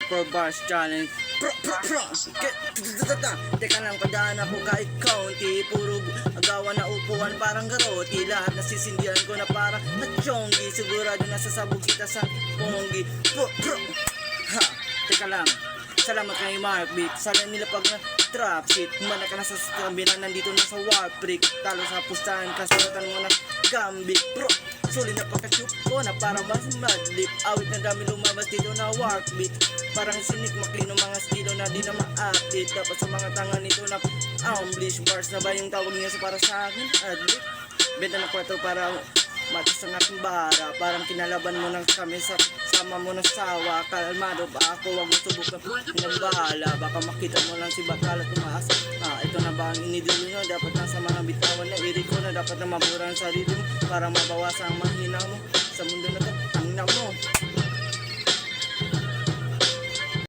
4 bars challenge. Teka lang, padaan ako kahit kaunti. Puro agawan na upuan parang garoti. Lahat nasisindihan ko na parang natsyonggi. Sigurado nasasabog kita sa ponggi. Ha, teka lang. Salamat kay Mark Beat. Sana nila pag na trap shit. Humana ka na sa kambinan, nandito na sa warprick. Talo sa pustahan, kasulatan mo na gambit. Sulit na pagka-shoot ko na parang mas madlip. Awit na dami lumabas dito na warp beat. Parang sinik maklino mga estilo na di na ma-update. Dapat sa mga tanga nito na English bars na ba yung tawag niya sa para sa akin? Adlip. Benta na 4 para matis ang aking bara. Parang kinalaban mo ng kami sa sama mo ng sawa. Kalmado ba ako? Huwag mo subukan pinagbahala. Baka makita mo lang si Bakala tumaas. Ito na ba ang inidulo nyo? Dapat nasa mga bitawan na iri ko na dapat na mabura ang sarili mo para mabawasan ang mahina mo sa mundo na to. Tangina mo.